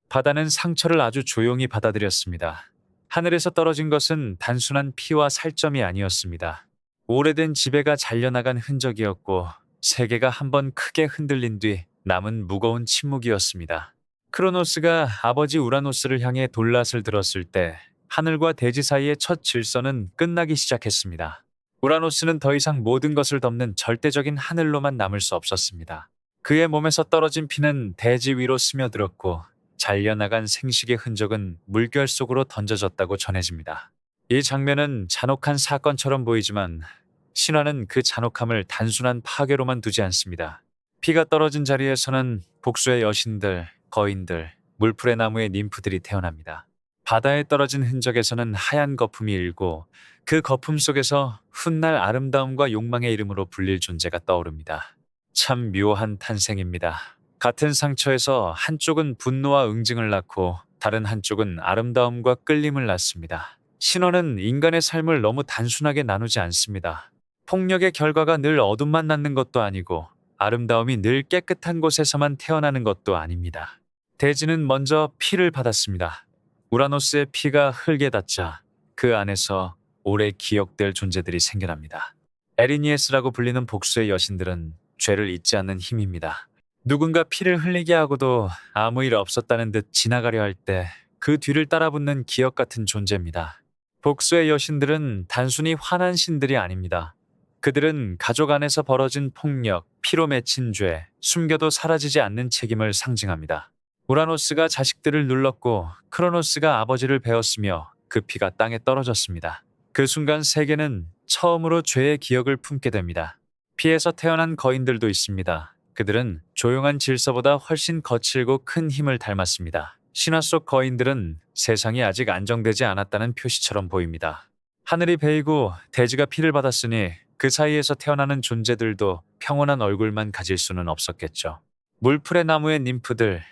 바다는 상처를 아주 조용히 받아들였습니다. 하늘에서 떨어진 것은 단순한 피와 살점이 아니었습니다. 오래된 지배가 잘려나간 흔적이었고 세계가 한번 크게 흔들린 뒤 남은 무거운 침묵이었습니다. 크로노스가 아버지 우라노스를 향해 돌랏을 들었을 때 하늘과 대지 사이의 첫 질서는 끝나기 시작했습니다. 우라노스는 더 이상 모든 것을 덮는 절대적인 하늘로만 남을 수 없었습니다. 그의 몸에서 떨어진 피는 대지 위로 스며들었고 잘려나간 생식의 흔적은 물결 속으로 던져졌다고 전해집니다. 이 장면은 잔혹한 사건처럼 보이지만 신화는 그 잔혹함을 단순한 파괴로만 두지 않습니다. 피가 떨어진 자리에서는 복수의 여신들, 거인들, 물풀의 나무의 님프들이 태어납니다. 바다에 떨어진 흔적에서는 하얀 거품이 일고 그 거품 속에서 훗날 아름다움과 욕망의 이름으로 불릴 존재가 떠오릅니다. 참 묘한 탄생입니다. 같은 상처에서 한쪽은 분노와 응징을 낳고 다른 한쪽은 아름다움과 끌림을 낳습니다. 신화는 인간의 삶을 너무 단순하게 나누지 않습니다. 폭력의 결과가 늘 어둠만 낳는 것도 아니고 아름다움이 늘 깨끗한 곳에서만 태어나는 것도 아닙니다. 대지는 먼저 피를 받았습니다. 우라노스의 피가 흙에 닿자 그 안에서 오래 기억될 존재들이 생겨납니다. 에리니에스라고 불리는 복수의 여신들은 죄를 잊지 않는 힘입니다. 누군가 피를 흘리게 하고도 아무 일 없었다는 듯 지나가려 할 때 그 뒤를 따라붙는 기억 같은 존재입니다. 복수의 여신들은 단순히 화난 신들이 아닙니다. 그들은 가족 안에서 벌어진 폭력, 피로 맺힌 죄, 숨겨도 사라지지 않는 책임을 상징합니다. 우라노스가 자식들을 눌렀고 크로노스가 아버지를 베었으며 그 피가 땅에 떨어졌습니다. 그 순간 세계는 처음으로 죄의 기억을 품게 됩니다. 피에서 태어난 거인들도 있습니다. 그들은 조용한 질서보다 훨씬 거칠고 큰 힘을 닮았습니다. 신화 속 거인들은 세상이 아직 안정되지 않았다는 표시처럼 보입니다. 하늘이 베이고 대지가 피를 받았으니 그 사이에서 태어나는 존재들도 평온한 얼굴만 가질 수는 없었겠죠. 물풀의 나무의 님프들,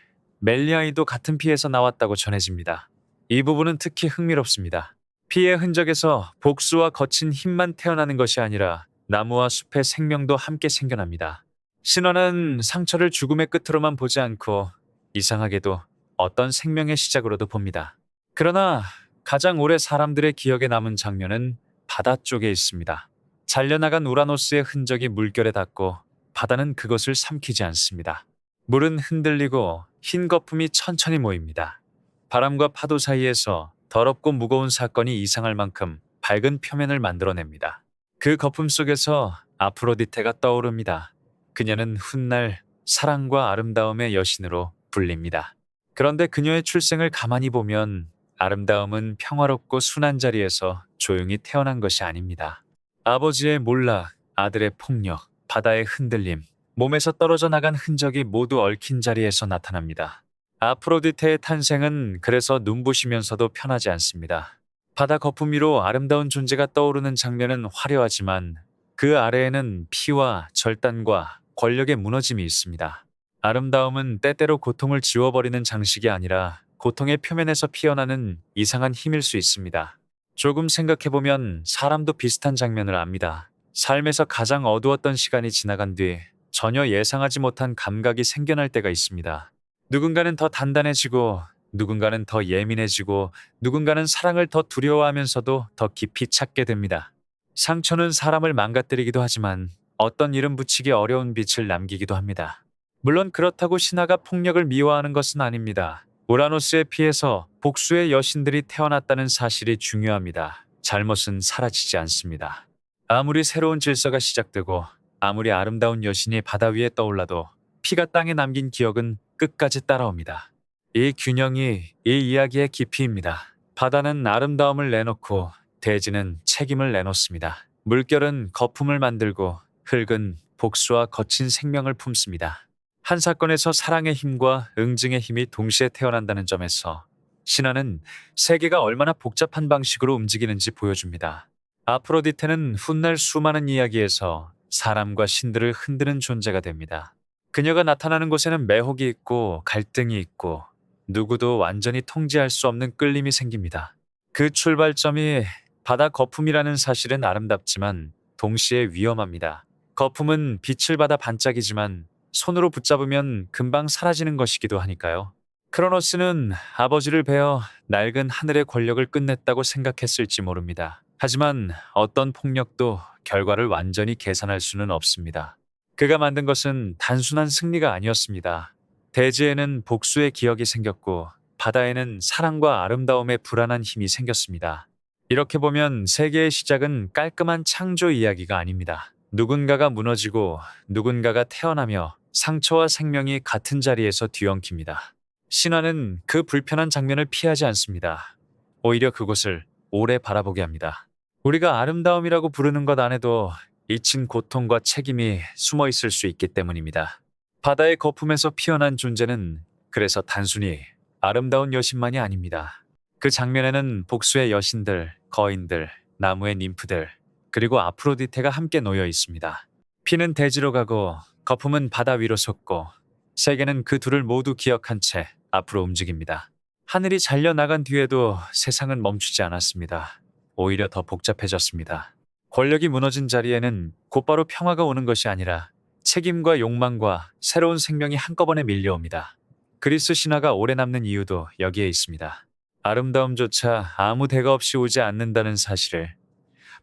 멜리아이도 같은 피에서 나왔다고 전해집니다. 이 부분은 특히 흥미롭습니다. 피의 흔적에서 복수와 거친 힘만 태어나는 것이 아니라 나무와 숲의 생명도 함께 생겨납니다. 신화는 상처를 죽음의 끝으로만 보지 않고 이상하게도 어떤 생명의 시작으로도 봅니다. 그러나 가장 오래 사람들의 기억에 남은 장면은 바다 쪽에 있습니다. 잘려나간 우라노스의 흔적이 물결에 닿고 바다는 그것을 삼키지 않습니다. 물은 흔들리고 흰 거품이 천천히 모입니다. 바람과 파도 사이에서 더럽고 무거운 사건이 이상할 만큼 밝은 표면을 만들어냅니다. 그 거품 속에서 아프로디테가 떠오릅니다. 그녀는 훗날 사랑과 아름다움의 여신으로 불립니다. 그런데 그녀의 출생을 가만히 보면 아름다움은 평화롭고 순한 자리에서 조용히 태어난 것이 아닙니다. 아버지의 몰락, 아들의 폭력, 바다의 흔들림, 몸에서 떨어져 나간 흔적이 모두 얽힌 자리에서 나타납니다. 아프로디테의 탄생은 그래서 눈부시면서도 편하지 않습니다. 바다 거품 위로 아름다운 존재가 떠오르는 장면은 화려하지만 그 아래에는 피와 절단과 권력의 무너짐이 있습니다. 아름다움은 때때로 고통을 지워버리는 장식이 아니라 고통의 표면에서 피어나는 이상한 힘일 수 있습니다. 조금 생각해보면 사람도 비슷한 장면을 압니다. 삶에서 가장 어두웠던 시간이 지나간 뒤 전혀 예상하지 못한 감각이 생겨날 때가 있습니다. 누군가는 더 단단해지고 누군가는 더 예민해지고 누군가는 사랑을 더 두려워하면서도 더 깊이 찾게 됩니다. 상처는 사람을 망가뜨리기도 하지만 어떤 이름 붙이기 어려운 빛을 남기기도 합니다. 물론 그렇다고 신화가 폭력을 미워하는 것은 아닙니다. 우라노스의 피에서 복수의 여신들이 태어났다는 사실이 중요합니다. 잘못은 사라지지 않습니다. 아무리 새로운 질서가 시작되고 아무리 아름다운 여신이 바다 위에 떠올라도 피가 땅에 남긴 기억은 끝까지 따라옵니다. 이 균형이 이 이야기의 깊이입니다. 바다는 아름다움을 내놓고 대지는 책임을 내놓습니다. 물결은 거품을 만들고 흙은 복수와 거친 생명을 품습니다. 한 사건에서 사랑의 힘과 응징의 힘이 동시에 태어난다는 점에서 신화는 세계가 얼마나 복잡한 방식으로 움직이는지 보여줍니다. 아프로디테는 훗날 수많은 이야기에서 사람과 신들을 흔드는 존재가 됩니다. 그녀가 나타나는 곳에는 매혹이 있고 갈등이 있고 누구도 완전히 통제할 수 없는 끌림이 생깁니다. 그 출발점이 바다 거품이라는 사실은 아름답지만 동시에 위험합니다. 거품은 빛을 받아 반짝이지만 손으로 붙잡으면 금방 사라지는 것이기도 하니까요. 크로노스는 아버지를 베어 낡은 하늘의 권력을 끝냈다고 생각했을지 모릅니다. 하지만 어떤 폭력도 결과를 완전히 계산할 수는 없습니다. 그가 만든 것은 단순한 승리가 아니었습니다. 대지에는 복수의 기억이 생겼고 바다에는 사랑과 아름다움의 불안한 힘이 생겼습니다. 이렇게 보면 세계의 시작은 깔끔한 창조 이야기가 아닙니다. 누군가가 무너지고 누군가가 태어나며 상처와 생명이 같은 자리에서 뒤엉킵니다. 신화는 그 불편한 장면을 피하지 않습니다. 오히려 그곳을 오래 바라보게 합니다. 우리가 아름다움이라고 부르는 것 안에도 잊힌 고통과 책임이 숨어 있을 수 있기 때문입니다. 바다의 거품에서 피어난 존재는 그래서 단순히 아름다운 여신만이 아닙니다. 그 장면에는 복수의 여신들, 거인들, 나무의 님프들, 그리고 아프로디테가 함께 놓여 있습니다. 피는 대지로 가고 거품은 바다 위로 솟고 세계는 그 둘을 모두 기억한 채 앞으로 움직입니다. 하늘이 잘려나간 뒤에도 세상은 멈추지 않았습니다. 오히려 더 복잡해졌습니다. 권력이 무너진 자리에는 곧바로 평화가 오는 것이 아니라 책임과 욕망과 새로운 생명이 한꺼번에 밀려옵니다. 그리스 신화가 오래 남는 이유도 여기에 있습니다. 아름다움조차 아무 대가 없이 오지 않는다는 사실을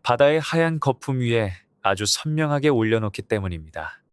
바다의 하얀 거품 위에 아주 선명하게 올려놓기 때문입니다.